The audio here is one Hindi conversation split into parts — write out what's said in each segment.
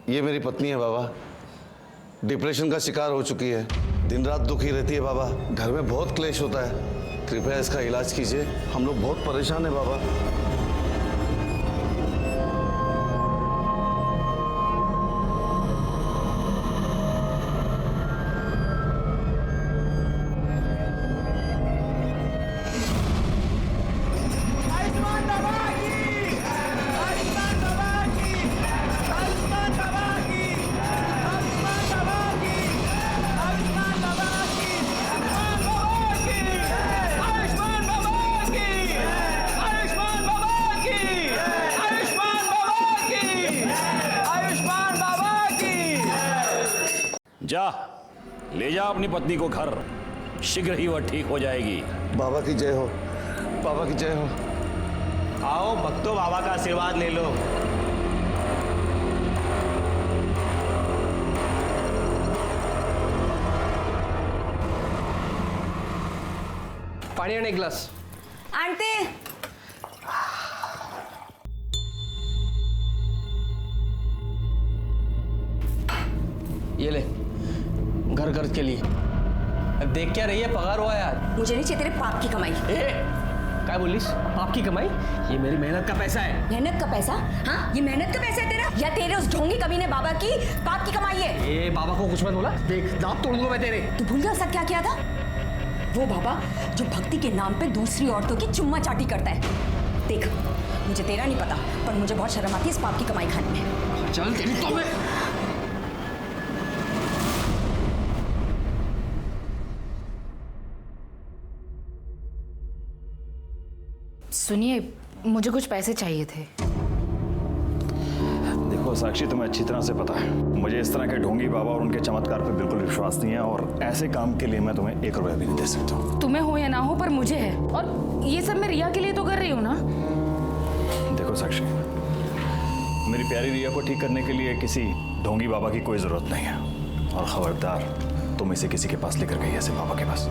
ये मेरी पत्नी है बाबा, डिप्रेशन का शिकार हो चुकी है, दिन रात दुखी रहती है बाबा, घर में बहुत क्लेश होता है, कृपया इसका इलाज कीजिए, हम लोग बहुत परेशान हैं बाबा। जा, ले जा अपनी पत्नी को घर, शीघ्र ही वह ठीक हो जाएगी। बाबा की जय हो, बाबा की जय हो। आओ भक्तों, बाबा का आशीर्वाद ले लो। पानी आने एक गिलास। आंटी, ये ले, घर घर के लिए। देख क्या रही है, पगार हुआ यार। मुझे नहीं चाहिए तेरे पाप की कमाई। क्या बोलिस? पाप की कमाई? ये मेरी मेहनत का पैसा है। मेहनत का पैसा? हाँ, ये मेहनत का पैसा है तेरा या तेरे उस ढोंगी कमीने बाबा की पाप की कमाई है? ए बाबा को कुछ मत बोला, देख दांत तोड़ दूंगा मैं तेरे। तू भूल गया उसका क्या किया था? वो बाबा जो भक्ति के नाम पे दूसरी औरतों की चुम्मा चाटी करता है। देख, मुझे तेरा नहीं पता, पर मुझे बहुत शर्म आती है इस पाप की कमाई खाने में। चल तेरी तो मैं। सुनिए, मुझे कुछ पैसे चाहिए थे। देखो साक्षी, तुम्हें अच्छी तरह से पता है मुझे इस तरह के ढोंगी बाबा और उनके चमत्कार पे बिल्कुल विश्वास नहीं है, और ऐसे काम के लिए मैं तुम्हें 1 रुपया भी नहीं दे सकता हूँ। तुम्हें हो या ना हो, पर मुझे है, और ये सब मैं रिया के लिए तो कर रही हूँ ना। देखो साक्षी, मेरी प्यारी रिया को ठीक करने के लिए किसी ढोंगी बाबा की कोई जरूरत नहीं है, और खबरदार तुम इसे किसी के पास लेकर गई ऐसे बाबा के पास।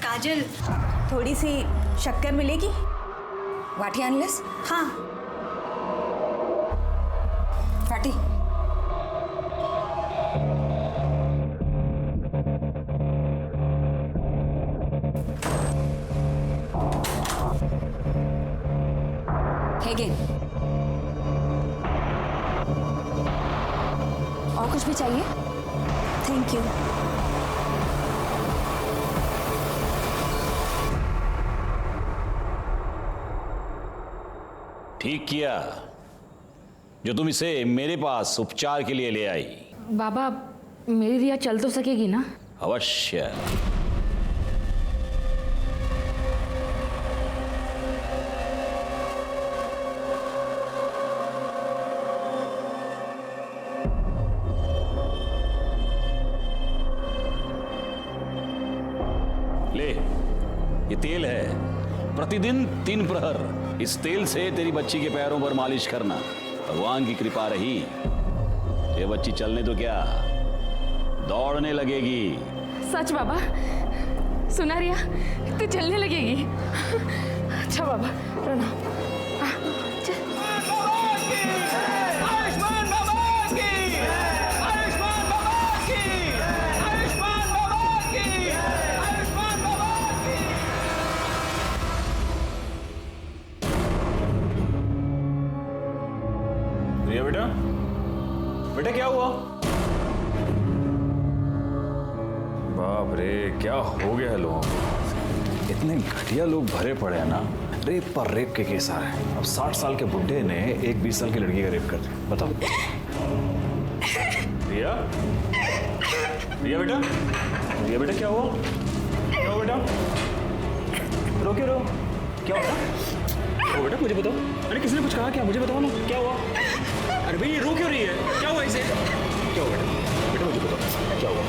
काजल, थोड़ी सी शक्कर मिलेगी? वाटी अनलेस? हाँ, वाटी। Again. और कुछ भी चाहिए? Thank you. ठीक किया जो तुम इसे मेरे पास उपचार के लिए ले आई। बाबा, मेरी रिया चल तो सकेगी ना? अवश्य। ले, ये तेल है, प्रतिदिन 3 प्रहर इस तेल से तेरी बच्ची के पैरों पर मालिश करना। भगवान की कृपा रही, ये बच्ची चलने तो क्या, दौड़ने लगेगी। सच बाबा? सुना रिया, तू चलने लगेगी? अच्छा बाबा, प्रणाम। रिया बेटा, बेटा क्या हुआ? बाप रे, क्या हो गया है लोगों को? इतने घटिया लोग भरे पड़े हैं ना, रेप पर रेप के केस आ रहे हैं। अब 60 साल के बुड्ढे ने एक 20 साल की लड़की का रेप कर दिया, बताओ। रिया, रिया बेटा, रिया बेटा क्या हुआ? क्या हुआ बेटा? रो क्यों रो? क्या हुआ? बेटा मुझे बताओ। अरे किसने कुछ कहा क्या? मुझे बताओ ना, क्या हुआ? अरे भाई ये रो क्यों रही है? क्या हुआ इसे? क्या हुआ बेटा? बेटा मुझे बताओ, क्या हुआ?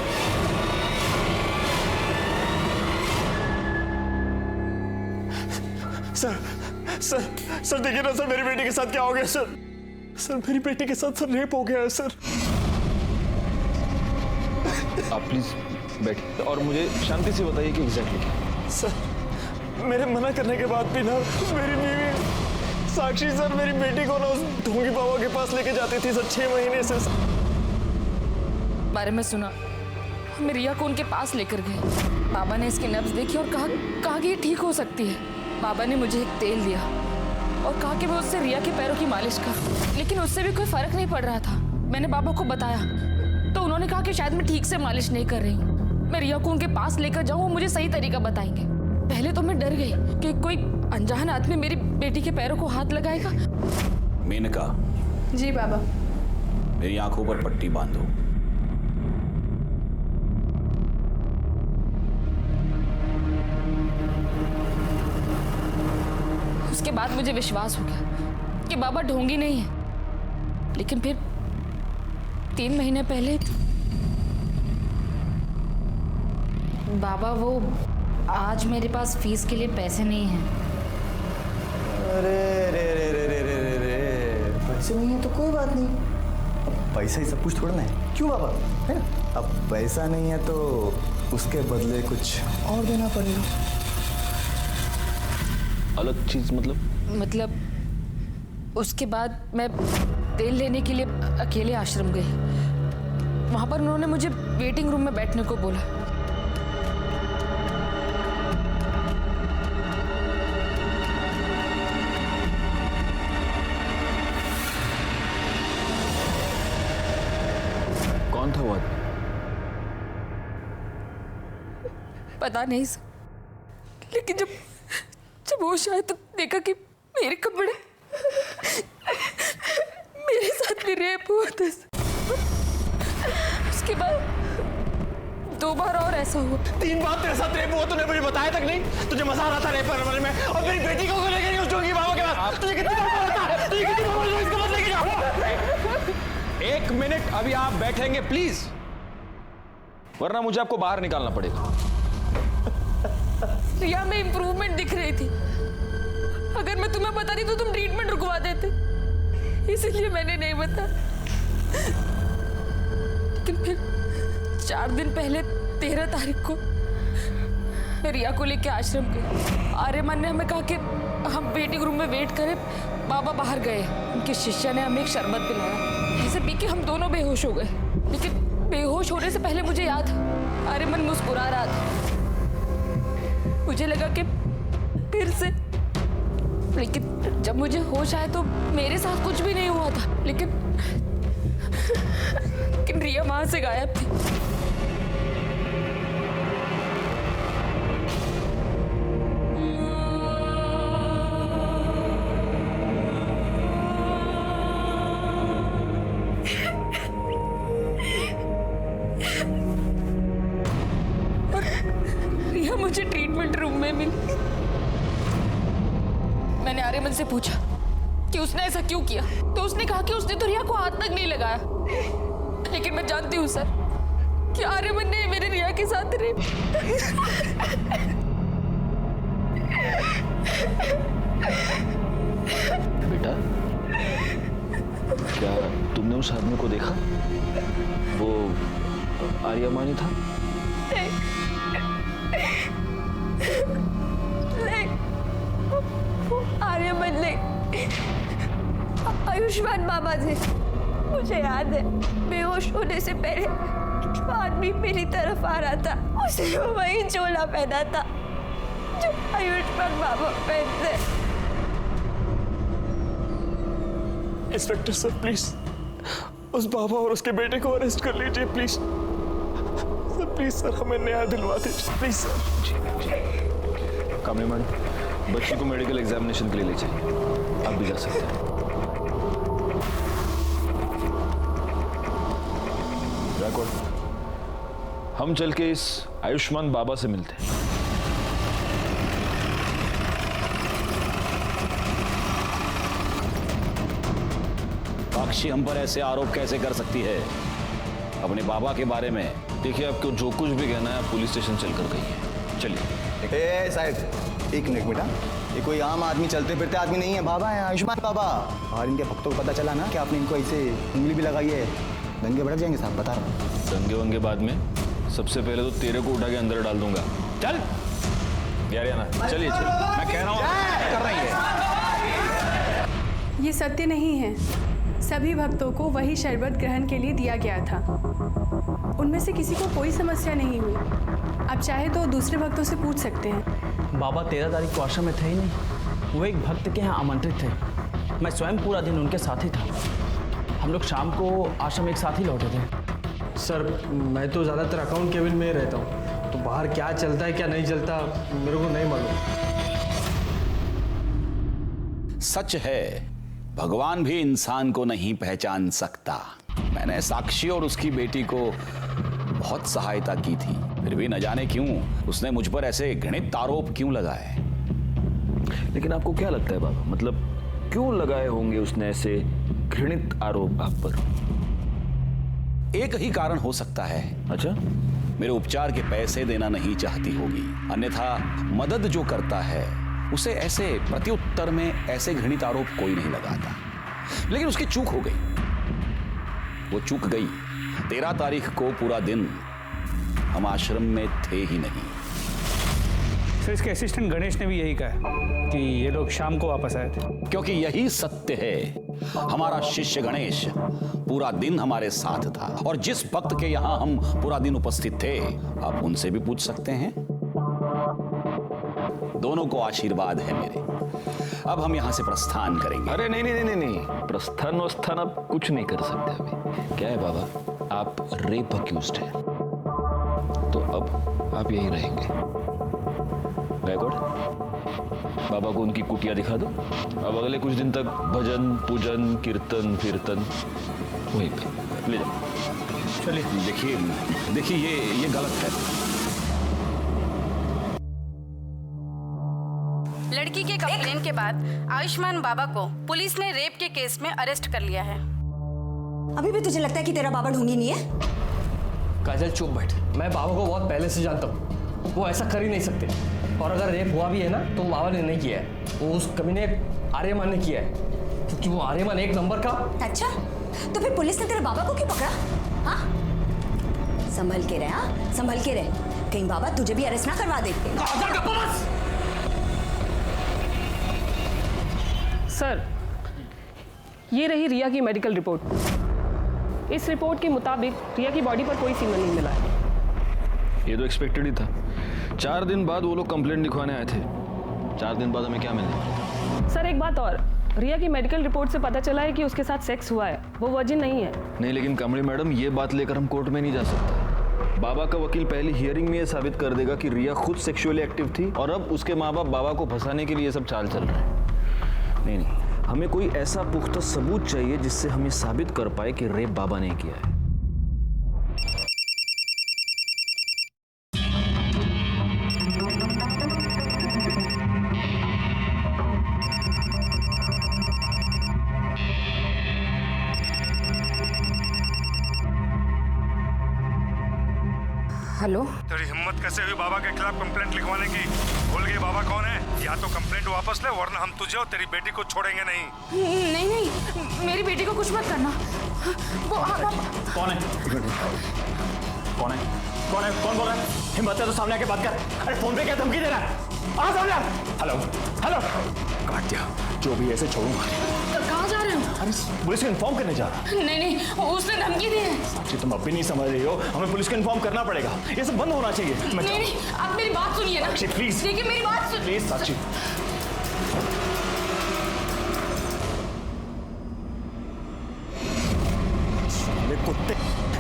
सर देखिए ना सर, मेरी बेटी के साथ क्या हो गया सर? सर मेरी बेटी के साथ सर रेप हो गया है सर। आप प्लीज बैठिए और मुझे शांति से बताइए कि एग्जैक्टली क्या। सर मेरे मना करने के बाद भी ना मेरी बीवी साक्षी सर मेरी बेटी को ना उस ढोंगी बाबा के पास लेके जाती थी सर 6 महीने से। बारे में सुना, हम रिया को उनके पास लेकर गए। बाबा ने इसकी नब्ज देखी और कहा कि ये ठीक हो सकती है। बाबा ने मुझे एक तेल दिया और कहा कि मैं उससे रिया के पैरों की मालिश कर, लेकिन उससे भी कोई फर्क नहीं पड़ रहा था। मैंने बाबा को बताया तो उन्होंने कहा कि शायद मैं ठीक से मालिश नहीं कर रही हूँ। मैं रिया को उनके पास लेकर जाऊँ, वो मुझे सही तरीका बताएंगे। पहले तो मैं डर गई कि कोई अनजान आदमी मेरी बेटी के पैरों को हाथ लगाएगा। मेनका, जी बाबा। मेरी आंखों पर पट्टी बांधो। उसके बाद मुझे विश्वास हो गया कि बाबा ढोंगी नहीं है। लेकिन फिर 3 महीने पहले बाबा, वो आज मेरे पास फीस के लिए पैसे नहीं हैं। अरे रे रे रे रे रे रे रे, पैसे नहीं है तो कोई बात नहीं, अब पैसा ही सब कुछ थोड़ा ना है, क्यों बाबा, है ना। अब पैसा नहीं है तो उसके बदले कुछ और देना पड़ेगा। अलग चीज मतलब उसके बाद मैं तेल लेने के लिए अकेले आश्रम गई। वहां पर उन्होंने मुझे वेटिंग रूम में बैठने को बोला। कौन था वो आदमी? पता नहीं सर, लेकिन जब वो शायद तो देखा कि मेरे कपड़े मेरे साथ भी रेप हुआ था। उसके बाद 2 बार और ऐसा हुआ। 3 बार तेरे साथ रेप हुआ, तूने मुझे बताया तक नहीं। तुझे मजा आ रहा था रेप करने में, और मेरी बेटी को लेकर गई उस ढोंगी बाबा के पास। तुझे कितनी बार बोला था, तुझे कितनी बार बोला इसको मत लेके जाओ। 1 मिनट, अभी आप बैठेंगे प्लीज, वरना मुझे आपको बाहर निकालना पड़ेगा। रिया में इंप्रूवमेंट दिख रही थी। अगर मैं तुम्हें बताती तो तुम ट्रीटमेंट रुकवा देते, इसलिए मैंने नहीं बताया। लेकिन फिर 4 दिन पहले 13 तारीख को मैं रिया को लेके आश्रम गई। आर्यमान ने हमें कहा कि हम वेटिंग रूम में वेट करें। बाबा बाहर गए, उनके शिष्य ने हमें एक शरबत पिलाया। ऐसे पी के हम दोनों बेहोश हो गए। लेकिन बेहोश होने से पहले मुझे याद, आर्यमान मुस्कुरा रहा था। मुझे लगा कि फिर से, लेकिन जब मुझे होश आया तो मेरे साथ कुछ भी नहीं हुआ था। लेकिन रिया वहां से गायब थी। रिया मुझे ट्रीटमेंट रूम में मिली। मैंने आर्यमन से पूछा कि उसने ऐसा क्यों किया, तो उसने कहा कि उसने तो रिया को हाथ तक नहीं लगाया। लेकिन मैं जानती हूँ सर कि आर्यमन ने मेरे रिया के साथ रेप। बेटा, क्या तुमने उस आदमी को देखा? वो आर्यमान ही था? नहीं, वो आर्यमन नहीं, आयुष्मान बाबा थे। मुझे याद है, बेहोश होने से पहले जो आदमी मेरी तरफ आ रहा था, उसने वही चोला पहना था जो आयुष्मान बाबा पहनते। इंस्पेक्टर सर प्लीज उस बाबा और उसके बेटे को अरेस्ट कर लीजिए प्लीज सर। प्लीज सर, हमें न्याय दिलवा दीजिए प्लीज सर। कामनी मैडम, बच्ची को मेडिकल एग्जामिनेशन के लिए ले जाइए। आप भी जा सकते हैं। हम चल के इस आयुष्मान बाबा से मिलते हैं। साक्षी हम पर ऐसे आरोप कैसे कर सकती है अपने बाबा के बारे में? देखिए, आपको जो कुछ भी कहना है पुलिस स्टेशन चलकर कहिए। चलिए। साहब एक मिनट बेटा, ये कोई आम आदमी चलते फिरते आदमी नहीं है, बाबा है, आयुष्मान बाबा। और इनके भक्तों को पता चला ना कि आपने इनको ऐसे उंगली भी लगाई है, दंगे भड़क जाएंगे साहब, बता रहा हूँ। दंगे वंगे बाद में, सबसे पहले तो तेरे को उठा के अंदर डाल दूंगा। चल यार ना, चलिए चल, मैं कह रहा हूँ कर रही है। ये सत्य नहीं है। सभी भक्तों को वही शरबत ग्रहण के लिए दिया गया था। उनमें से किसी को कोई समस्या नहीं हुई। आप चाहे तो दूसरे भक्तों से पूछ सकते हैं। बाबा 13 तारीख को आश्रम में थे ही नहीं, वो एक भक्त के यहाँ आमंत्रित थे। मैं स्वयं पूरा दिन उनके साथ ही था। हम लोग शाम को आश्रम एक साथ ही लौटे थे। सर मैं तो ज़्यादातर अकाउंट केबिन में ही रहता हूँ, तो बाहर क्या चलता है क्या नहीं चलता मेरे को नहीं मालूम। सच है, भगवान भी इंसान को नहीं पहचान सकता। मैंने साक्षी और उसकी बेटी को बहुत सहायता की थी, फिर भी न जाने क्यों उसने मुझ पर ऐसे घृणित आरोप क्यों लगाए। लेकिन आपको क्या लगता है बाबा, मतलब क्यों लगाए होंगे उसने ऐसे घृणित आरोप आप पर? एक ही कारण हो सकता है। अच्छा, मेरे उपचार के पैसे देना नहीं चाहती होगी, अन्यथा मदद जो करता है उसे ऐसे प्रत्युत्तर में ऐसे घृणित आरोप कोई नहीं लगाता। लेकिन उसकी चूक हो गई, वो चूक गई। 13 तारीख को पूरा दिन हम आश्रम में थे ही नहीं। सर इसके असिस्टेंट गणेश ने भी यही कहा कि ये लोग शाम को वापस आए थे। क्योंकि यही सत्य है, हमारा शिष्य गणेश पूरा दिन हमारे साथ था, और जिस भक्त के यहां हम पूरा दिन उपस्थित थे, आप उनसे भी पूछ सकते हैं। दोनों को आशीर्वाद है मेरे। अब हम यहां से प्रस्थान करेंगे। अरे नहीं नहीं नहीं नहीं, प्रस्थान वस्थान आप कुछ नहीं कर सकते अभी। क्या है बाबा, आप रेप अक्यूज्ड हैं, तो अब आप यहीं रहेंगे। गायकवाड़, बाबा को उनकी कुटिया दिखा दो। अब अगले कुछ दिन तक भजन पूजन कीर्तन कीर्तन वहीं पे ले जाओ। चलिए। देखिए ये गलत है। लड़की के कंप्लेन के बाद आयुष्मान बाबा को पुलिस ने रेप के केस में अरेस्ट कर लिया है। अभी भी तुझे लगता है कि तेरा बाबा ढोंगी नहीं है? काजल चुप बैठ। मैं बाबा को बहुत पहले से जानता हूँ, वो ऐसा कर ही नहीं सकते। और अगर रेप हुआ भी है ना तो बाबा ने नहीं किया है, वो उस कमीने आर्यमान ने किया है, क्योंकि वो आर्यमान एक नंबर का। अच्छा, तो फिर पुलिस ने तेरे बाबा को क्यों पकड़ा? हाँ, संभल के रहे। हाँ, संभल के रहे, कहीं बाबा तुझे भी अरेस्ट ना करवा देते। सर, ये रही रिया की मेडिकल रिपोर्ट। इस रिपोर्ट के मुताबिक रिया की बॉडी पर कोई सीमेंट नहीं मिला है। ये तो एक्सपेक्टेड ही था। 4 दिन बाद वो लोग कंप्लेंट लिखवाने आए थे। 4 दिन बाद हमें क्या मिलने? सर एक बात और, रिया की मेडिकल रिपोर्ट से पता चला है कि उसके साथ सेक्स हुआ है, वो वर्जिन नहीं है। नहीं, लेकिन कमली मैडम ये बात लेकर हम कोर्ट में नहीं जा सकते। बाबा का वकील पहली हियरिंग में ये साबित कर देगा कि रिया खुद सेक्सुअली एक्टिव थी और अब उसके माँ बाप बाबा को फंसाने के लिए सब चाल चल रहे हैं। नहीं, हमें कोई ऐसा पुख्ता सबूत चाहिए जिससे हम ये साबित कर पाए कि रेप बाबा ने किया है। हेलो, तेरी हिम्मत कैसे हुई बाबा के खिलाफ कंप्लेंट लिखवाने की? भूल गई बाबा कौन है? या तो कंप्लेंट वापस ले, वरना हम तुझे और तेरी बेटी को छोड़ेंगे नहीं। नहीं नहीं, मेरी बेटी को कुछ मत करना। वो कौन है? कौन है? कौन है? कौन बोल रहा है? हिम्मत है तो सामने आके बात कर। अरे फोन पे क्या धमकी दे रहा है? आ सामने। हेलो हेलो, काट दिया। जो भी ऐसे छोड़ूंगा। कहाँ जा रहे हो? अरे पुलिस को इन्फॉर्म करने जा रहा। नहीं नहीं, उसने धमकी दी है। साक्षी, तुम अब भी नहीं समझ रही हो, हमें पुलिस को इन्फॉर्म करना पड़ेगा। ये सब बंद होना चाहिए। नहीं, आप मेरी बात सुनिए ना। साक्षी प्लीज, देखिए मेरी बात सुनिए प्लीज साक्षी। कुत्ते,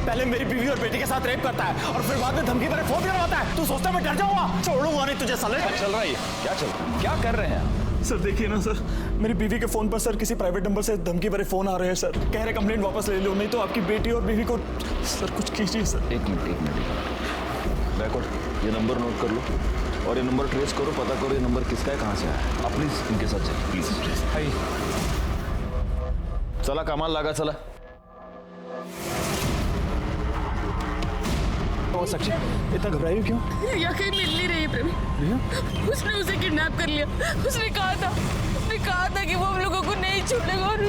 पहले मेरी बीवी और बेटी के साथ रेप करता है और फिर बाद में धमकी भरे फोन करवाता है। तू सोचता मैं डर जाऊंगा? छोड़ूंगा नहीं तुझे साले। क्या चल रहा है? क्या चल रहा है? क्या कर रहे हैं? सर देखिए ना सर, मेरी बीवी के फोन पर सर किसी प्राइवेट नंबर से धमकी भरे फोन आ रहे हैं सर। कह रहे कंप्लेंट वापस ले लो, नहीं तो आपकी बेटी और बीवी को। सर कुछ कीजिए सर। एक मिनट बैकवर्ड, ये नंबर नोट कर लो और ये नंबर ट्रेस करो, पता करो ये नंबर किसका है, कहाँ से आया। आप प्लीज इनके साथ चलिए प्लीज। हाय, चला कमाल लगा। चला साक्षी, इतना घबराई क्यों? रिया कहीं मिल नहीं रही है प्रेमी। उसने उसे किडनैप कर लिया। उसने कहा था कि वो हम लोगों को नहीं छोड़ेगा। और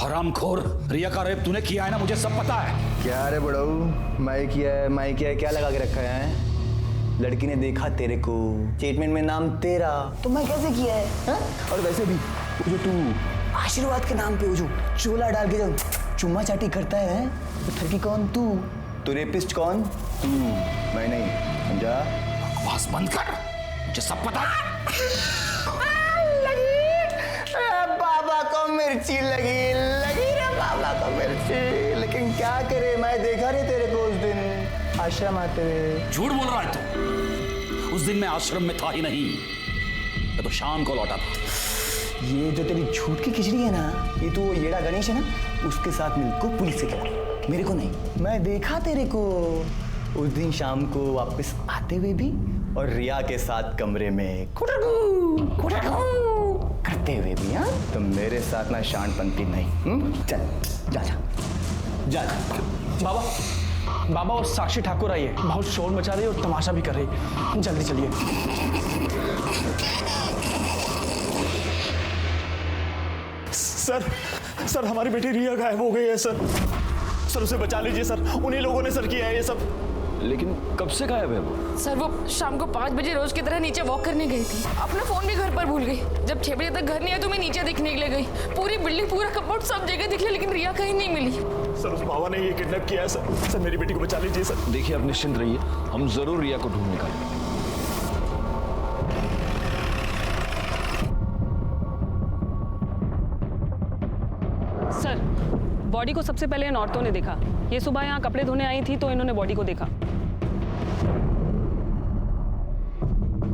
हरामखोर, रिया का रेप तूने किया है ना, मुझे सब पता है। क्या रे बड़ऊ, मैं किया है, क्या लगा के रखा है? लड़की ने देखा तेरे को, स्टेटमेंट में नाम तेरा, तो मैं कैसे किया है हा? और वैसे भी वो जो तू आशीर्वाद के नाम पे वो जो चोला डाल के जो चुम्मा चाटी करता है, तो ठगी कौन तू? तो रेपिस्ट कौन? तू, मैं नहीं, समझा? बकवास बंद कर, मुझे सब पता है। बाबा को मिर्ची लगी रे बाबा को मिर्ची, लेकिन क्या करे, मैं देखा रे तेरे को उस दिन आश्रम आते हुए। झूठ बोल रहा है तू, उस दिन मैं आश्रम में था ही नहीं, मैं तो शाम को लौटा था। ये जो तेरी झूठ की खिचड़ी है ना, ये तो येड़ा गणेश है ना, उसके साथ मिलको पुलिस से गया, मेरे को नहीं। मैं देखा तेरे को उस दिन शाम को वापस आते हुए भी, और रिया के साथ कमरे में करते हुए भी। हाँ, तो मेरे साथ ना शांतपंथी नहीं। चल जा जा जा जा। बाबा, बाबा और साक्षी ठाकुर आई है, बहुत शोर मचा रही है और तमाशा भी कर रही है, जल्दी चलिए। सर हमारी बेटी रिया गायब हो गई है सर, उसे बचा लीजिए सर, उन्हीं लोगों ने सर किया है ये सब। लेकिन कब से गायब है वो? सर वो शाम को 5 बजे रोज की तरह नीचे वॉक करने गई थी, अपना फोन भी घर पर भूल गई। जब 6 बजे तक घर नहीं आया तो मैं नीचे देखने के लिए गई, पूरी बिल्डिंग पूरा कंपाउंड सब जगह दिख लिया, लेकिन रिया कहीं नहीं मिली। सर उस बाबा ने ये किडनैप किया है सर, मेरी बेटी को बचा लीजिए सर। देखिए आप निश्चिंत रहिए, हम जरूर रिया को ढूंढ निकालेंगे। सर बॉडी को सबसे पहले इन औरतों ने देखा, ये सुबह यहाँ कपड़े धोने आई थी तो इन्होंने बॉडी को देखा।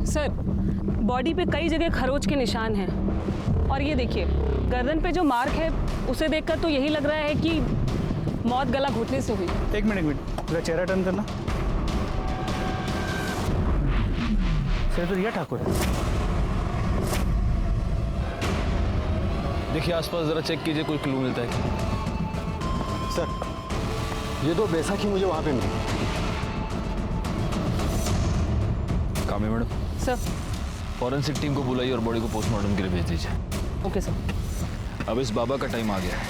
सर बॉडी पे कई जगह खरोच के निशान हैं, और ये देखिए गर्दन पे जो मार्क है उसे देखकर तो यही लग रहा है कि मौत गला घुटने से हुई। एक मिनट, पूरा चेहरा टर्न करना। सर तो रिया ठाकुर है। देखिए आसपास जरा चेक कीजिए, कोई क्लू मिलता है क्या? सर ये 2 बैसाखी मुझे वहां पे मिली। कामे मैडम। सर फॉरेंसिक टीम को बुलाइए और बॉडी को पोस्टमार्टम के लिए भेज दीजिए। Okay sir. अब इस बाबा का टाइम आ गया है।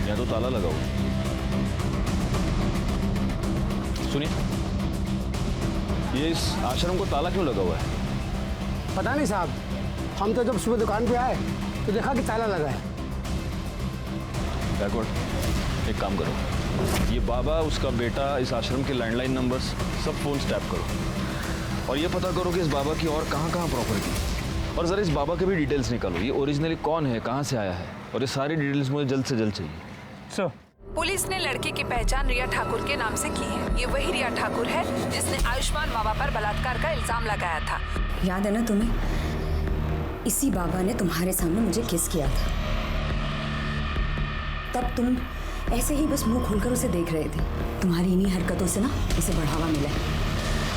या तो ताला लगा हुआ। सुनिए, ये इस आश्रम को ताला क्यों लगा हुआ है? पता नहीं साहब, हम तो जब सुबह दुकान पे आए तो देखा कि ताला लगा है। बैकवर्ड, एक काम करो, ये बाबा, उसका बेटा, इस आश्रम के लैंडलाइन नंबर्स सब फोन टैप करो और ये पता करो कि इस बाबा की और कहाँ प्रॉपर्टी, और जरा इस बाबा के भी डिटेल्स निकालो। ये ओरिजिनली कौन है, कहाँ से आया है, और ये सारी डिटेल्स मुझे जल्द से जल्द चाहिए। सर पुलिस ने लड़के की पहचान रिया ठाकुर के नाम से की है। ये वही रिया ठाकुर है जिसने आयुष्मान बाबा पर बलात्कार का इल्जाम लगाया था। याद है ना तुम्हें? इसी बाबा ने तुम्हारे सामने मुझे किस किया था। तब तुम ऐसे ही बस मुंह खोलकर उसे देख रहे थे। तुम्हारी इन्हीं हरकतों से ना उसे बढ़ावा मिला,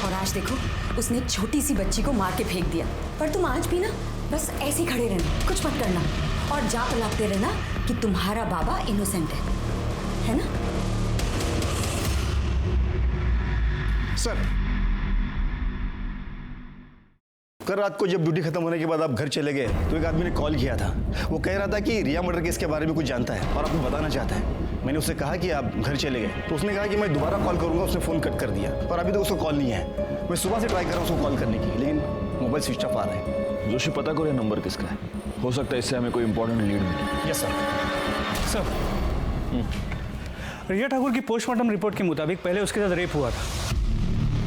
और आज देखो उसने एक छोटी सी बच्ची को मार के फेंक दिया। पर तुम आज भी ना बस ऐसे ही खड़े रहना, कुछ मत करना, और जाप लगाते रहना कि तुम्हारा बाबा इनोसेंट है ना? सर कल रात को जब ड्यूटी खत्म होने के बाद आप घर चले गए तो एक आदमी ने कॉल किया था। वो कह रहा था कि रिया मर्डर केस के बारे में कुछ जानता है और आपको बताना चाहता है। मैंने उससे कहा कि आप घर चले गए तो उसने कहा कि मैं दोबारा कॉल करूंगा। उसने फ़ोन कट कर दिया और अभी तक उसको कॉल नहीं है। मैं सुबह से ट्राई कर रहा हूँ उसको कॉल करने की, लेकिन मोबाइल स्विच ऑफ आ रहा है। जोशी, पता करो ये नंबर किसका है, हो सकता है इससे हमें कोई इंपॉर्टेंट लीड मिले। Yes sir. रिया ठाकुर की पोस्टमार्टम रिपोर्ट के मुताबिक पहले उसके साथ रेप हुआ था,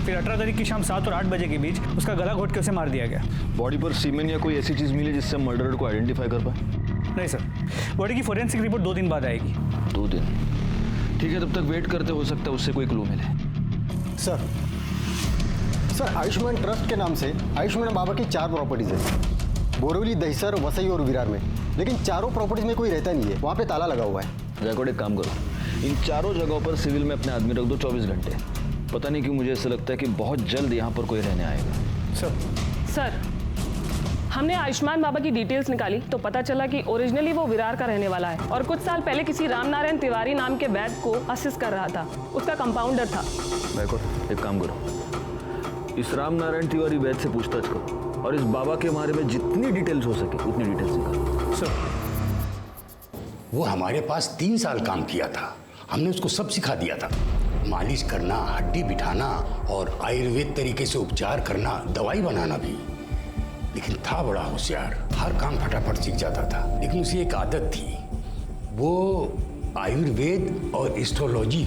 फिर 18 तारीख की शाम 7 और 8 बजे के बीच उसका गला घोट के उसे मार दिया गया। बॉडी पर सीमेन या कोई ऐसी चीज मिली जिससे मर्डरर को आइडेंटिफाई कर पाए? नहीं सर, बॉडी की फोरेंसिक रिपोर्ट 2 दिन बाद आएगी। 2 दिन? ठीक है, तब तक वेट करते, हो सकता है उससे कोई क्लू मिले। सर आयुष्मान ट्रस्ट के नाम से आयुष्मान बाबा की 4 प्रॉपर्टीज है, बोरीवली, दहिसर, वसई और विरार में, लेकिन चारों प्रॉपर्टीज में कोई रहता नहीं है, वहाँ पे ताला लगा हुआ है। जयकोट, एक काम करो, इन चारों जगहों पर सिविल में अपने आदमी रख दो 24 घंटे। पता नहीं क्यों मुझे ऐसा लगता है कि बहुत जल्द यहाँ पर कोई रहने आएगा। सर हमने आयुष्मान बाबा की डिटेल्स निकाली तो पता चला कि ओरिजिनली वो विरार का रहने वाला है और कुछ साल पहले किसी रामनारायण तिवारी नाम के वैद्य को असिस्ट कर रहा था, उसका कंपाउंडर था। बैकवर्ड, एक काम करो, इस रामनारायण तिवारी वैद्य से पूछताछ करो और इस बाबा के बारे में जितनी डिटेल्स हो सके उतनी डिटेल्स निकालो। सर, वो हमारे पास 3 साल काम किया था, हमने उसको सब सिखा दिया था। मालिश करना, हड्डी बिठाना और आयुर्वेद तरीके से उपचार करना, दवाई बनाना भी। लेकिन था बड़ा होशियार, हर काम फटाफट सीख जाता था। लेकिन उसे एक आदत थी, वो आयुर्वेद और एस्ट्रोलॉजी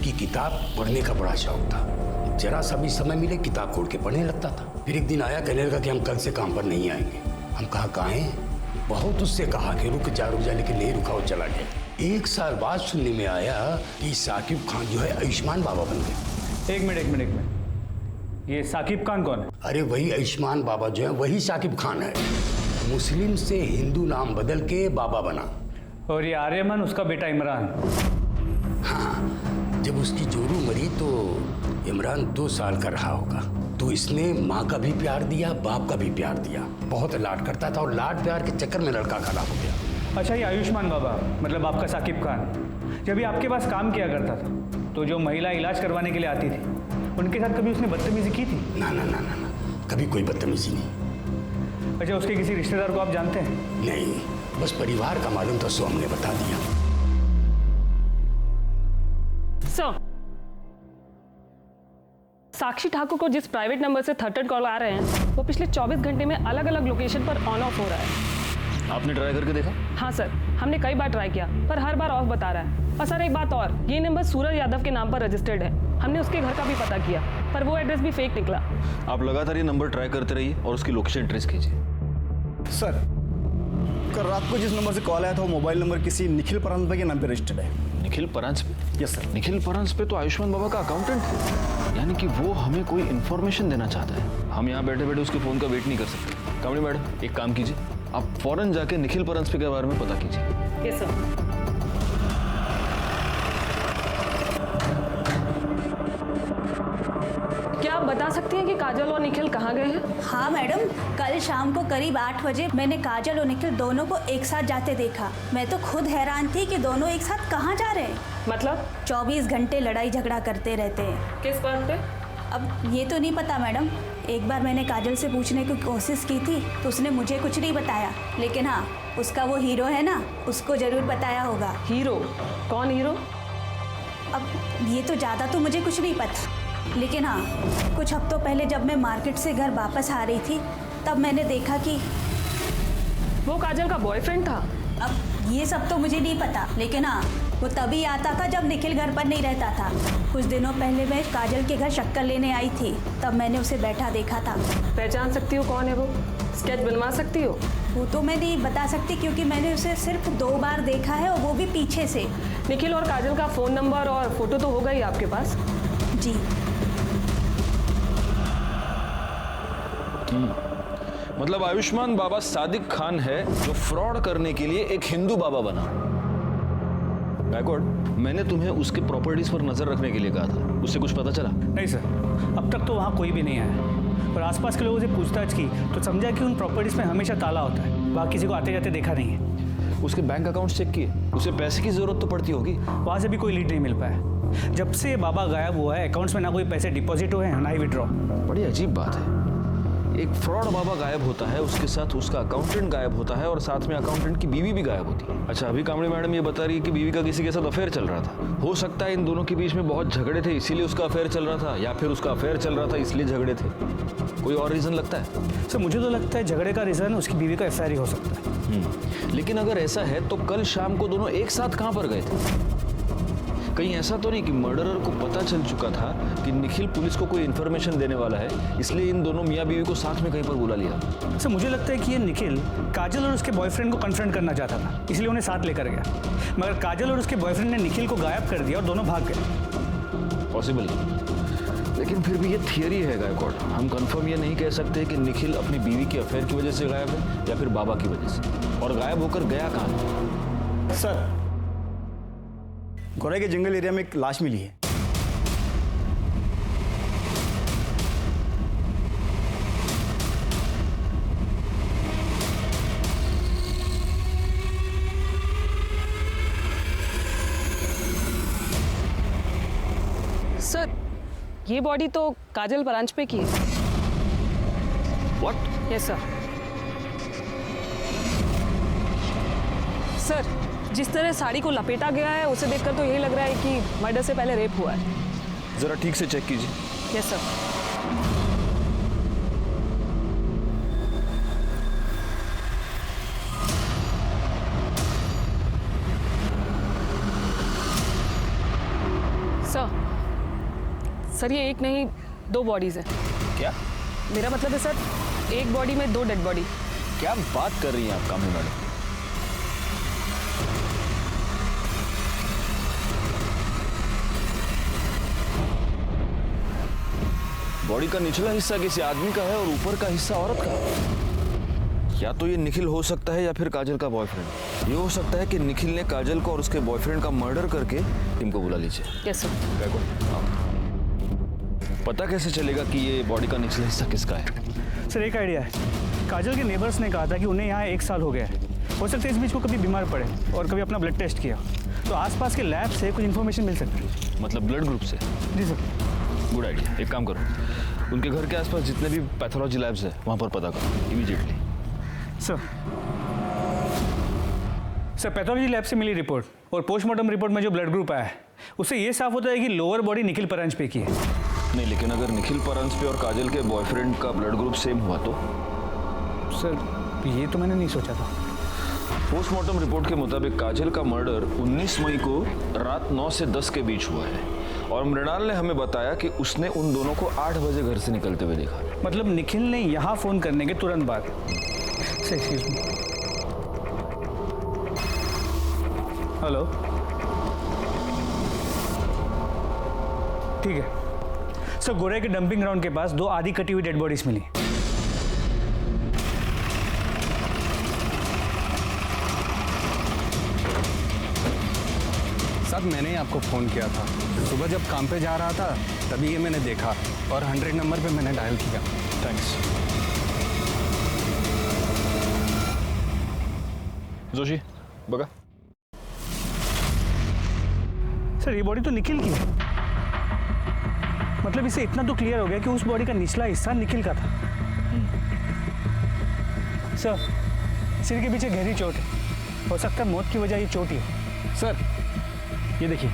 की किताब पढ़ने का बड़ा शौक था। जरा सा भी समय मिले किताब खोल के पढ़ने लगता था। फिर एक दिन आया, कहने लगा कि हम कल से काम पर नहीं आएंगे। हम कहा काहे? बहुत उससे कहा कि रुक जा, लेकिन नहीं रुका, वो चला गया। 1 साल बाद सुनने में आया कि साकिब खान जो है आयुष्मान बाबा बन गए। एक मिनट, ये साकिब खान कौन है? अरे वही आयुष्मान बाबा जो है, वही साकिब खान है। मुस्लिम से हिंदू नाम बदल के बाबा बना। और ये आर्यमन उसका बेटा इमरान। हाँ, जब उसकी जोरू मरी तो इमरान 2 साल का रहा होगा। तो इसने माँ का भी प्यार दिया, बाप का भी प्यार दिया। बहुत लाड करता था और लाड प्यार के चक्कर में लड़का खराब हो गया। अच्छा, ये आयुष्मान बाबा मतलब आपका साकिब खान जब भी आपके पास काम किया करता था तो जो महिला इलाज करवाने के लिए आती थी उनके साथ कभी उसने बदतमीजी की थी? ना, कभी कोई बदतमीजी नहीं। अच्छा, उसके किसी रिश्तेदार को आप जानते हैं? नहीं, बस परिवार का मालूम था, सो हमने बता दिया। सर, साक्षी ठाकुर को जिस प्राइवेट नंबर से थर्ड कॉल आ रहे हैं वो पिछले 24 घंटे में अलग अलग लोकेशन पर ऑन ऑफ हो रहा है। आपने ट्राई करके देखा? हाँ सर, हमने कई बार ट्राई किया पर हर बार ऑफ बता रहा है। और सर एक बात और, ये नंबर सूरज यादव के नाम पर रजिस्टर्ड है। हमने उसके घर का भी पता किया पर वो एड्रेस भी फेक निकला। आप लगातार ये नंबर ट्राई करते रहिए और उसकी लोकेशन ट्रेस कीजिए। सर, कल रात को जिस नंबर से कॉल आया था वो मोबाइल नंबर किसी निखिल परांजपे के नाम पे रजिस्टर्ड है। निखिल परांजपे? Yes sir. निखिल परांजपे तो आयुष्मान बाबा का अकाउंटेंट है, यानी कि वो हमें कोई इन्फॉर्मेशन देना चाहता है। हम यहाँ बैठे बैठे उसके फोन का वेट नहीं कर सकते। कामड़ी मैडम, एक काम कीजिए, आप फौरन जाके निखिल परांजपे के बारे में पता कीजिए। Yes sir. क्या आप बता सकती हैं कि काजल और निखिल कहाँ गए हैं? हाँ मैडम, कल शाम को करीब 8 बजे मैंने काजल और निखिल दोनों को एक साथ जाते देखा। मैं तो खुद हैरान थी कि दोनों एक साथ कहाँ जा रहे हैं। मतलब 24 घंटे लड़ाई झगड़ा करते रहते हैं। किस बात पे? अब ये तो नहीं पता मैडम। एक बार मैंने काजल से पूछने की कोशिश की थी तो उसने मुझे कुछ नहीं बताया, लेकिन हाँ, उसका वो हीरो है ना, उसको जरूर बताया होगा। हीरो? कौन हीरो? अब ये तो ज़्यादा तो मुझे कुछ नहीं पता, लेकिन हाँ, कुछ हफ्तों पहले जब मैं मार्केट से घर वापस आ रही थी तब मैंने देखा कि वो काजल का बॉयफ्रेंड था। अब ये सब तो मुझे नहीं पता, लेकिन हाँ, वो तभी आता था जब निखिल घर पर नहीं रहता था। कुछ दिनों पहले मैं काजल के घर शक्कर लेने आई थी, तब मैंने उसे बैठा देखा था। पहचान सकती हो कौन है वो? स्केच बनवा सकती हो? वो तो मैं नहीं बता सकती क्योंकि मैंने उसे सिर्फ 2 बार देखा है और वो भी पीछे से। निखिल और काजल का फ़ोन नंबर और फोटो तो होगा ही आपके पास? जी। मतलब आयुष्मान बाबा सादिक खान है जो फ्रॉड करने के लिए एक हिंदू बाबा बना। बैकवर्ड, मैंने तुम्हें उसके प्रॉपर्टीज पर नजर रखने के लिए कहा था, उससे कुछ पता चला? नहीं सर, अब तक तो वहाँ कोई भी नहीं आया। पर आसपास के लोगों से पूछताछ की तो समझा कि उन प्रॉपर्टीज में हमेशा ताला होता है। वहाँ किसी को आते जाते देखा नहीं है। उसके बैंक अकाउंट चेक किए? उसे पैसे की जरूरत तो पड़ती होगी। वहाँ से भी कोई लीड नहीं मिल पाया। जब से बाबा गायब हुआ है अकाउंट्स में ना कोई पैसे डिपॉजिट हुए हैं ना ही विड्रॉ। बड़ी अजीब बात है, एक फ्रॉड बाबा गायब होता है, उसके साथ उसका अकाउंटेंट गायब होता है और साथ में अकाउंटेंट की बीवी भी गायब होती है। अच्छा, अभी कामड़ी मैडम ये बता रही है कि बीवी का किसी के साथ अफेयर चल रहा था। हो सकता है इन दोनों के बीच में बहुत झगड़े थे इसीलिए उसका अफेयर चल रहा था, या फिर उसका अफेयर चल रहा था इसलिए झगड़े थे। कोई और रीजन लगता है? सर मुझे तो लगता है झगड़े का रीजन उसकी बीवी का अफेयर ही हो सकता है। लेकिन अगर ऐसा है तो कल शाम को दोनों एक साथ कहाँ पर गए थे? कहीं ऐसा तो नहीं कि मर्डरर को पता चल चुका था कि निखिल पुलिस को कोई इन्फॉर्मेशन देने वाला है, इसलिए इन दोनों मियाँ बीवी को साथ में कहीं पर बुला लिया? सर मुझे लगता है कि ये निखिल काजल और उसके बॉयफ्रेंड को कन्फ्रंट करना चाहता था, इसलिए उन्हें साथ लेकर गया। मगर काजल और उसके बॉयफ्रेंड ने निखिल को गायब कर दिया और दोनों भाग गए। पॉसिबल, लेकिन फिर भी ये थियरी है गायकवाड़। हम कंफर्म ये नहीं कह सकते कि निखिल अपनी बीवी के अफेयर की वजह से गायब है या फिर बाबा की वजह से। और गायब होकर गया कहाँ? सर, गोरे के जंगल एरिया में एक लाश मिली है। सर ये बॉडी तो काजल ब्रांच पे की है। व्हाट? Yes sir. सर जिस तरह साड़ी को लपेटा गया है उसे देखकर तो यही लग रहा है कि मर्डर से पहले रेप हुआ है। जरा ठीक से चेक कीजिए। Yes sir. सर ये एक नहीं 2 बॉडीज हैं। क्या? मेरा मतलब है सर एक बॉडी में 2 डेड बॉडी। क्या बात कर रही हैं आप कामिनी मैडम? बॉडी का निचला हिस्सा किसी आदमी का है और ऊपर का हिस्सा औरत का। या तो ये निखिल हो सकता है या फिर काजल का बॉयफ्रेंड। ये हो सकता है कि निखिल ने काजल को और उसके बॉयफ्रेंड का मर्डर करके टीम को बुला लीजिए। Yes sir. पता कैसे चलेगा कि ये बॉडी का निचला हिस्सा किसका है? सर एक आइडिया है। काजल के नेबर्स ने कहा था कि उन्हें यहाँ 1 साल हो गया है। हो सकता है इस बीच को कभी बीमार पड़े और कभी अपना ब्लड टेस्ट किया, तो आसपास के लैब से कुछ इन्फॉर्मेशन मिल सकती है। मतलब ब्लड ग्रुप से? जी सर। Good idea. एक काम करो, उनके घर के आसपास जितने भी पैथोलॉजी लैब्स हैं वहाँ पर पता करो इमीडिएटली। सर पैथोलॉजी लैब से मिली रिपोर्ट और पोस्टमार्टम रिपोर्ट में जो ब्लड ग्रुप आया है उससे ये साफ होता है कि लोअर बॉडी निखिल परांज पे की है। नहीं, लेकिन अगर निखिल परांजपे और काजल के बॉयफ्रेंड का ब्लड ग्रुप सेम हुआ तो? सर ये तो मैंने नहीं सोचा था। पोस्टमार्टम रिपोर्ट के मुताबिक काजल का मर्डर 19 मई को रात 9 से 10 के बीच हुआ है और मृणाल ने हमें बताया कि उसने उन दोनों को 8 बजे घर से निकलते हुए देखा। मतलब निखिल ने यहाँ फोन करने के तुरंत बाद। हेलो, ठीक है सर। गोरे के डंपिंग ग्राउंड के पास 2 आधी कटी हुई डेड बॉडीज मिली। साहब मैंने आपको फ़ोन किया था सुबह जब काम पे जा रहा था, तभी ये मैंने देखा और 100 नंबर पे मैंने डायल किया। थैंक्स। जोशी बगा। सर ये बॉडी तो निखिल की है। मतलब इसे इतना तो क्लियर हो गया कि उस बॉडी का निचला हिस्सा निखिल का था। सर सिर के पीछे गहरी चोट है। हो सकता है मौत की वजह ये चोट ही हो। सर ये देखिए।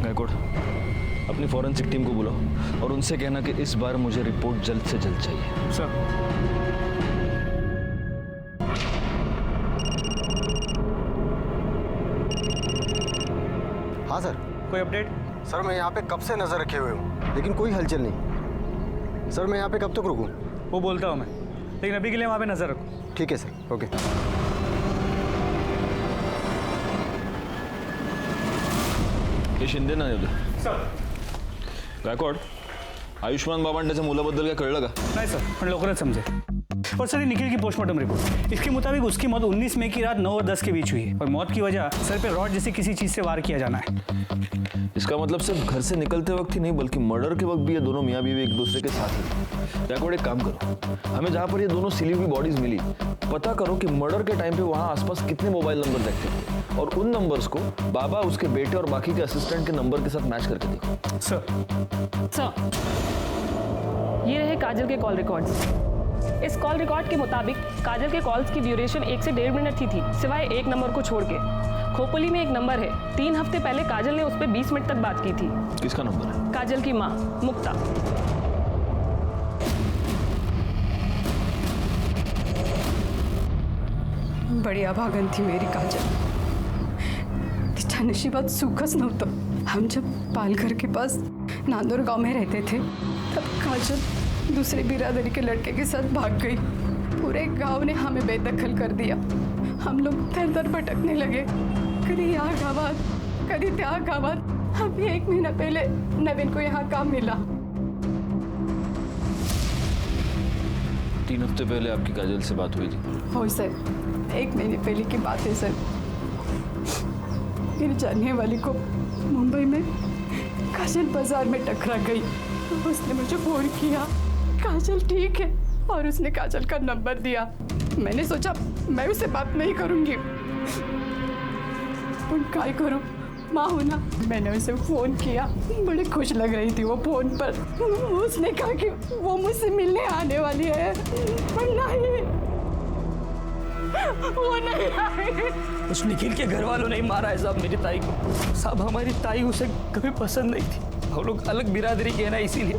गायकवाड़ अपनी फॉरेंसिक टीम को बुलाओ और उनसे कहना कि इस बार मुझे रिपोर्ट जल्द से जल्द चाहिए। सर हाँ सर। कोई अपडेट? सर मैं यहाँ पे कब से नजर रखे हुए हूँ लेकिन कोई हलचल नहीं। सर मैं यहाँ पे कब तक रुकूँ? वो बोलता हूँ मैं, लेकिन अभी के लिए वहाँ पे नजर रखो। ठीक है सर, ओके। हे शिंदे ना होते सर। गायकवाड आयुष्मान बाबांड्याच्या मुलाबद्दल काय कळलं का? नहीं सर, पण लवकरच समझे। और सर ये निखिल की पोस्टमार्टम रिपोर्ट, इसके मुताबिक उसकी मौत 19 मई की रात 9 और 10 के बीच हुई है और मौत की वजह सर पे रॉड जैसी किसी चीज से वार किया जाना है। इसका मतलब सिर्फ घर से निकलते वक्त ही नहीं बल्कि मर्डर के वक्त भी ये दोनों मियाँ बीवी एक दूसरे के साथ हैं। गायकवाड़ एक काम करो, हमें जहाँ पर ये दोनों सिली हुई बॉडीज मिली पता करो कि मर्डर के टाइम पे वहाँ आसपास कितने मोबाइल नंबर एक्टिव थे और उन नंबर्स को बाबा, उसके बेटे और बाकी के असिस्टेंट के नंबर के साथ मैच करके देखो। सर ये रहे काजल के कॉल रिकॉर्ड्स। इस कॉल रिकॉर्ड के मुताबिक काजल के कॉल्स की ड्यूरेशन 1 से 1.5 मिनट की थी, सिवाय एक नंबर को छोड़ के। खोपोली में एक नंबर है, 3 हफ्ते पहले काजल ने उस पर 20 मिनट तक बात की थी। किसका नंबर है? काजल की माँ मुक्ता। बड़ी अभागन थी मेरी काजल। तिच्या नशिबात सुखच नव्हतं। हम जब पालघर के पास नांदोर गांव में रहते थे तब काजल दूसरे बिरादरी के लड़के के साथ भाग गई। पूरे गांव ने हमें बेदखल कर दिया। हम लोग दर दर भटकने लगे, कभी यहाँ गावात कभी त्या गावात। अभी 1 महीना पहले नवीन को यहाँ काम मिला। 3 हफ्ते पहले आपकी काजल से बात हुई थी? हो सर, 1 महीने पहले की बात है सर। मेरी जानने वाली को मुंबई में काजल बाजार में टकरा गई। उसने मुझे फोन किया, काजल ठीक है, और उसने काजल का नंबर दिया। मैंने सोचा मैं उससे बात नहीं करूंगी, पर क्या करूं, माँ हूं ना। मैंने उसे फोन किया, बड़ी खुश लग रही थी वो फोन पर। उसने कहा कि वो मुझसे मिलने आने वाली है, पर नहीं, वो नहीं आई। उस निखिल के घर वालों ने मारा है साहब मेरी ताई को। साहब हमारी ताई उसे कभी पसंद नहीं थी, हम लोग अलग बिरादरी के हैं ना, इसीलिए।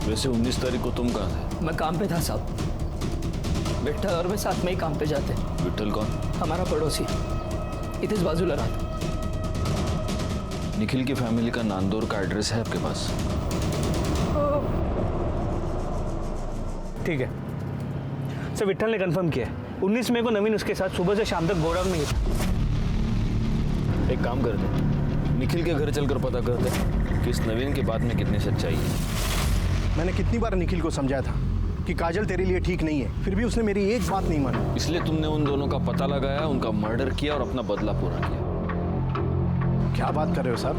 वैसे 19 तारीख को तुम कहाँ थे? मैं काम पे था साहब, विट्ठल और मैं साथ में ही काम पे जाते। विट्ठल कौन? हमारा पड़ोसी, इतिस बाजूला रहा। निखिल की फैमिली का नांदौर का एड्रेस है आपके पास? ठीक है सर, विट्ठल ने कंफर्म किया है 19 मई को नवीन उसके साथ सुबह से शाम तक गोडाउन में ही था। एक काम करते, निखिल के घर चलकर पता करते कि इस नवीन की बात में कितनी सच्चाई है। मैंने कितनी बार निखिल को समझाया था कि काजल तेरे लिए ठीक नहीं है, फिर भी उसने मेरी एक बात नहीं मानी। इसलिए तुमने उन दोनों का पता लगाया, उनका मर्डर किया और अपना बदला पूरा किया। क्या बात कर रहे हो साहब?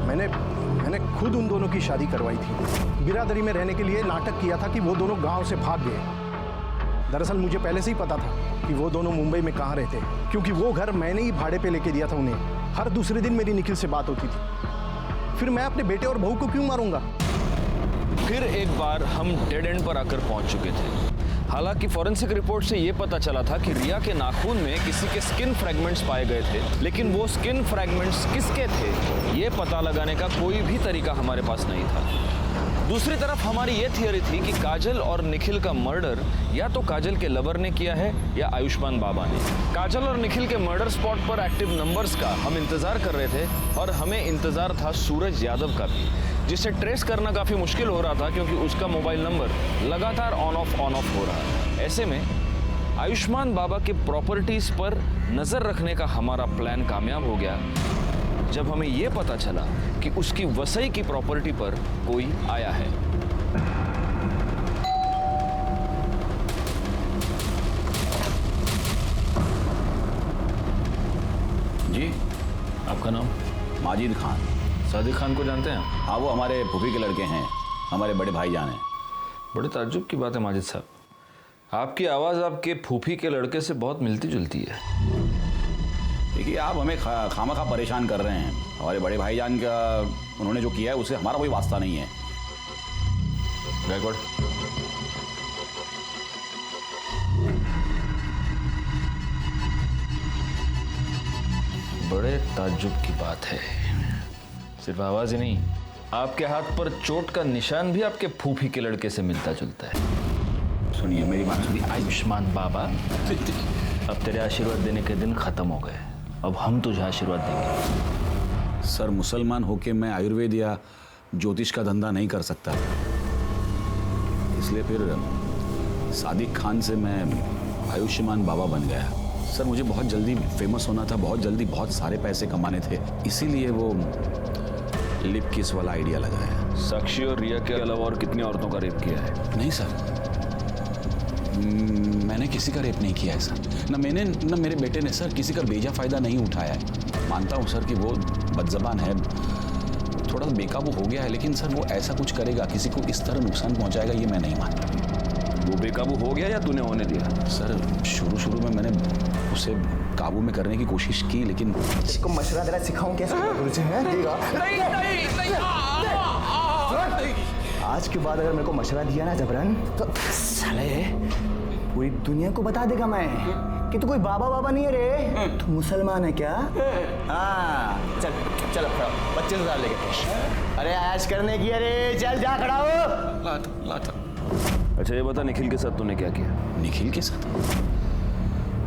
मैंने खुद उन दोनों की शादी करवाई थी। बिरादरी में रहने के लिए नाटक किया था कि वो दोनों गांव से भाग गए। दरअसल मुझे पहले से ही पता था कि वो दोनों मुंबई में कहाँ रहते हैं, क्योंकि वो घर मैंने ही भाड़े पे लेके दिया था उन्हें। हर दूसरे दिन मेरी निखिल से बात होती थी। फिर मैं अपने बेटे और बहू को क्यों मारूंगा? फिर एक बार हम डेड एंड पर आकर पहुंच चुके थे। हालांकि फॉरेंसिक रिपोर्ट से यह पता चला था कि रिया के नाखून में किसी के स्किन फ्रैगमेंट्स पाए गए थे, लेकिन वो स्किन फ्रैगमेंट्स किसके थे ये पता लगाने का कोई भी तरीका हमारे पास नहीं था। दूसरी तरफ हमारी ये थियरी थी कि काजल और निखिल का मर्डर या तो काजल के लवर ने किया है या आयुष्मान बाबा ने। काजल और निखिल के मर्डर स्पॉट पर एक्टिव नंबर्स का हम इंतजार कर रहे थे और हमें इंतजार था सूरज यादव का भी, जिसे ट्रेस करना काफी मुश्किल हो रहा था क्योंकि उसका मोबाइल नंबर लगातार ऑन ऑफ हो रहा है। ऐसे में आयुष्मान बाबा के प्रॉपर्टीज पर नजर रखने का हमारा प्लान कामयाब हो गया जब हमें यह पता चला कि उसकी वसई की प्रॉपर्टी पर कोई आया है। जी, आपका नाम? माजिद खान। सादिक खान को जानते हैं? हाँ, वो हमारे फूफी के लड़के हैं, हमारे बड़े भाईजान हैं। बड़े ताज्जुब की बात है माजिद साहब, आपकी आवाज़ आपके फूफी के लड़के से बहुत मिलती जुलती है। देखिए, आप हमें खामखा परेशान कर रहे हैं। हमारे बड़े भाईजान का उन्होंने जो किया है उससे हमारा कोई वास्ता नहीं है। गायकवाड़, बड़े ताज्जुब की बात है। सिर्फ आवाज ही नहीं, आपके हाथ पर चोट का निशान भी आपके फूफी के लड़के से मिलता जुलता है। सुनिए मेरी बात सुनिए। आयुष्मान बाबा, अब तेरे आशीर्वाद देने के दिन खत्म हो गए, अब हम तुझे आशीर्वाद देंगे। सर, मुसलमान होके मैं आयुर्वेद या ज्योतिष का धंधा नहीं कर सकता, इसलिए फिर सादिक खान से मैं आयुष्मान बाबा बन गया। सर, मुझे बहुत जल्दी फेमस होना था, बहुत जल्दी बहुत सारे पैसे कमाने थे, इसीलिए वो लिप किस वाला आइडिया लगाया। साक्षी और रिया के अलावा और कितनी औरतों का रेप किया है? नहीं सर, मैंने किसी का रेप नहीं किया है सर। न मैंने न मेरे बेटे ने सर किसी का बेजा फायदा नहीं उठाया है। मानता हूँ सर कि वो बदजबान है, थोड़ा बेकाबू हो गया है, लेकिन सर वो ऐसा कुछ करेगा, किसी को इस तरह नुकसान पहुंचाएगा, ये मैं नहीं मानता। वो बेकाबू हो गया या तूने होने दिया? सर, शुरू में मैंने उसे काबू में करने की कोशिश की, लेकिन इसको मशवरा देना सिखाऊं कैसे? आज के बाद अगर मेरे को मशवरा दिया ना जबरन, तो साले पूरी दुनिया को बता देगा मैं कि तू कोई बाबा नहीं है रे, तू मुसलमान है क्या? हाँ, चल 25,000 लेके। अरे ऐश करने की, अरे चल जा खड़ा हो। लाता। अच्छा ये बता, निखिल के साथ तूने क्या किया? निखिल के साथ?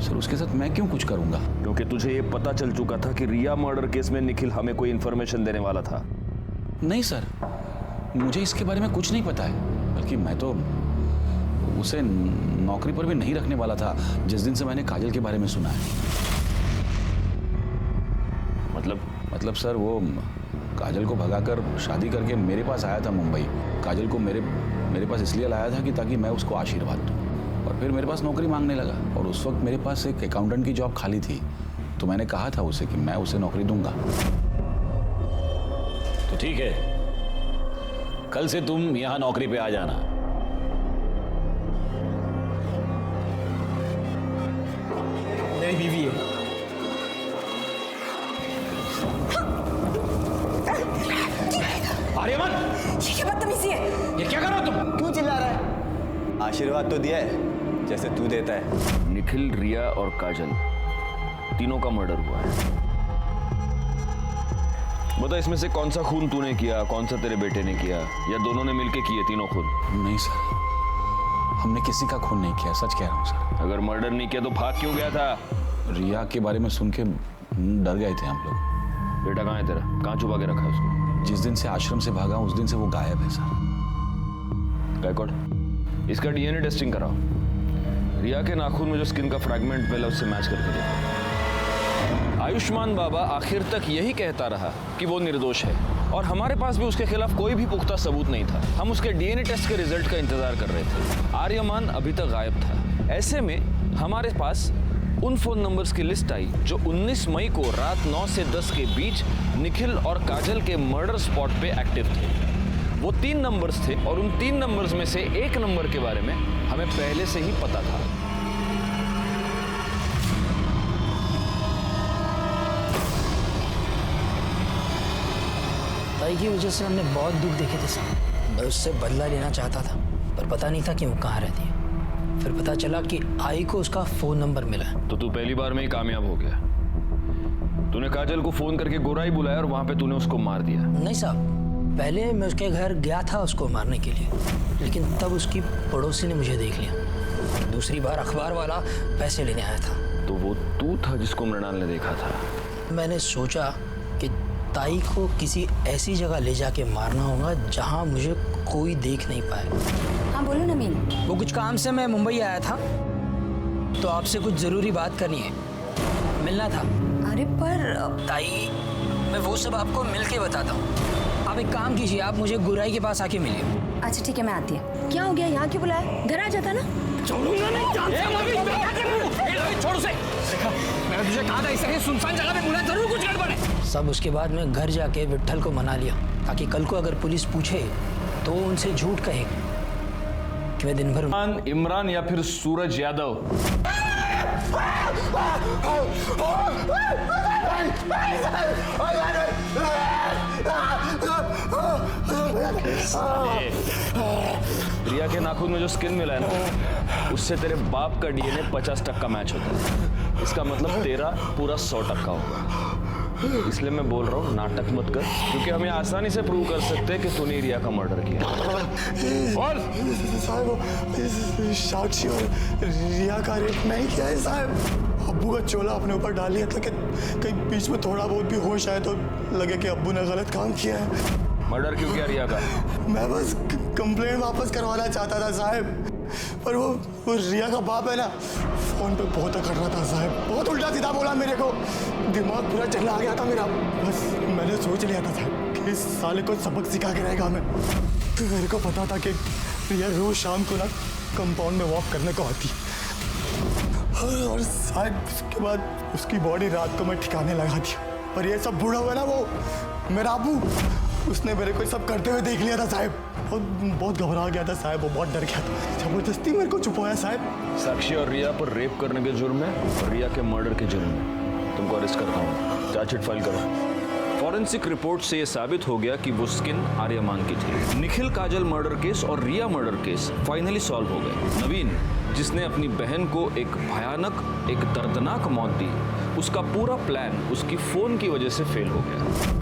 सर, उसके साथ मैं क्यों कुछ करूंगा? क्योंकि तुझे ये पता चल चुका था कि रिया मर्डर केस में निखिल हमें कोई इन्फॉर्मेशन देने वाला था। नहीं सर, मुझे इसके बारे में कुछ नहीं पता है, बल्कि मैं तो उसे नौकरी पर भी नहीं रखने वाला था जिस दिन से मैंने काजल के बारे में सुना है। मतलब सर, वो काजल को भगाकर शादी करके मेरे पास आया था मुंबई। काजल को मेरे पास इसलिए लाया था कि ताकि मैं उसको आशीर्वाद दूं, और फिर मेरे पास नौकरी मांगने लगा, और उस वक्त मेरे पास एक अकाउंटेंट की जॉब खाली थी, तो मैंने कहा था उसे कि मैं उसे नौकरी दूंगा। तो ठीक है, कल से तुम यहाँ नौकरी पे आ जाना। बीवी है। आर्यमन, ये क्या बदतमीजी है? ये क्या कर रहे हो तुम? क्यों चिल्ला रहा है? आशीर्वाद तो दिया है जैसे तू देता है। निखिल, रिया और काजल तीनों का मर्डर हुआ है। बता, इसमें से कौन सा खून तूने किया, कौन सा तेरे बेटे ने किया, या दोनों ने मिलके किए तीनों खून? नहीं सर, हमने किसी का खून नहीं किया, सच कह रहा हूँ सर। अगर मर्डर नहीं किया तो भाग क्यों गया था? रिया के बारे में सुन के डर गए थे हम लोग। बेटा कहाँ है तेरा? कहाँ छुपा के रखा है उसको? जिस दिन से आश्रम से भागा उस दिन से वो गायब है सर। गायकवाड़, इसका डीएनए टेस्टिंग कराओ। रिया के नाखून में जो स्किन का फ्रैगमेंट मिला उससे मैच करके देखो। आयुष्मान बाबा आखिर तक यही कहता रहा कि वो निर्दोष है, और हमारे पास भी उसके खिलाफ कोई भी पुख्ता सबूत नहीं था। हम उसके डीएनए टेस्ट के रिजल्ट का इंतजार कर रहे थे। आर्यमान अभी तक गायब था। ऐसे में हमारे पास उन फोन नंबर्स की लिस्ट आई जो 19 मई को रात 9 से 10 के बीच निखिल और काजल के मर्डर स्पॉट पे एक्टिव थे। वो 3 नंबर्स थे, और उन 3 नंबर्स में से एक नंबर के बारे में हमें पहले से ही पता था। ताई की वजह से हमने बहुत दुख देखे थे साहब। मैं उससे बदला लेना चाहता था, पर पता नहीं था कि वो कहाँ रहती है। फिर पता चला कि आई को उसका फोन नंबर मिला है। तो तू पहली बार में ही कामयाब हो गया। तूने काजल को फोन करके गोराई बुलाया और वहां पे तूने उसको मार दिया। नहीं साहब, पहले मैं उसके घर गया था उसको मारने के लिए, लेकिन तब उसकी पड़ोसी ने मुझे देख लिया। दूसरी बार अखबार वाला पैसे लेने आया था। तो वो तू था जिसको मृणाल ने देखा था? मैंने सोचा कि ताई को किसी ऐसी जगह ले जाके मारना होगा जहां मुझे कोई देख नहीं पाए। हाँ बोलो नमीन। वो कुछ काम से मैं मुंबई आया था, तो आपसे कुछ जरूरी बात करनी है, मिलना था। अरे पर ताई, मैं वो सब आपको मिल के बताता हूँ। आप एक काम कीजिए, आप मुझे गुराई के पास आके मिलिए। अच्छा ठीक है, मैं आती है। क्या हो गया, यहाँ क्यों बुलाया? घर आ जाता ना। छोड़ूंगा नहीं। छोड़ उसे। देखा, मैंने तुझे कहा था इस तरह सुनसान जगह पे बुला, जरूर कुछ गड़बड़ है। सब उसके बाद मैं घर जाके विट्ठल को मना लिया, ताकि कल को अगर पुलिस पूछे तो उनसे झूठ कहे कि मैं दिन भर इमरान या फिर सूरज यादव। रिया के नाखून में जो स्किन मिला है ना, उससे तेरे बाप का डीएनए 50% मैच होता है। इसका मतलब तेरा पूरा 100% होगा। इसलिए मैं बोल रहा हूँ, नाटक मत कर, क्योंकि हमें आसानी से प्रूव कर सकते हैं कि तूने रिया का मर्डर किया। और साहब, साक्षी और रिया का रेप मैं ही किया है साहब। अब्बू का चोला अपने ऊपर डाल लिया था कि कहीं बीच में थोड़ा बहुत भी होश आए तो लगे कि अब्बू ने गलत काम किया है। मर्डर क्यों किया रिया का? मैं बस कंप्लेंट वापस करवाना चाहता था साहब, पर वो रिया का बाप है ना, फोन पे बहुत अकड़ रहा था साहब। बहुत उल्टा सीधा बोला मेरे को, दिमाग पूरा चला गया था मेरा। बस मैंने सोच लिया था साहब कि इस साले को सबक सिखा के रहेगा मैं। मेरे को पता था कि रिया रोज शाम को ना कंपाउंड में वॉक करने को आती, और साहब उसके बाद उसकी बॉडी रात को मैं ठिकाने लगा दिया। पर ये सब बूढ़ा हुआ ना, वो मेरा अब्बू, उसने मेरे को सब करते हुए देख लिया था साहब, और बहुत घबरा गया था साहब। वो बहुत डर गया था, जबरदस्ती मेरे को छुपाया साहब। साक्षी और रिया पर रेप करने के जुर्म में और रिया के मर्डर के जुर्म में तुमको अरेस्ट करता हूँ। चार्जशीट फाइल करो। फॉरेंसिक रिपोर्ट से यह साबित हो गया कि वो स्किन आर्यमान की थी। निखिल काजल मर्डर केस और रिया मर्डर केस फाइनली सॉल्व हो गए। नवीन, जिसने अपनी बहन को एक भयानक, एक दर्दनाक मौत दी, उसका पूरा प्लान उसकी फोन की वजह से फेल हो गया।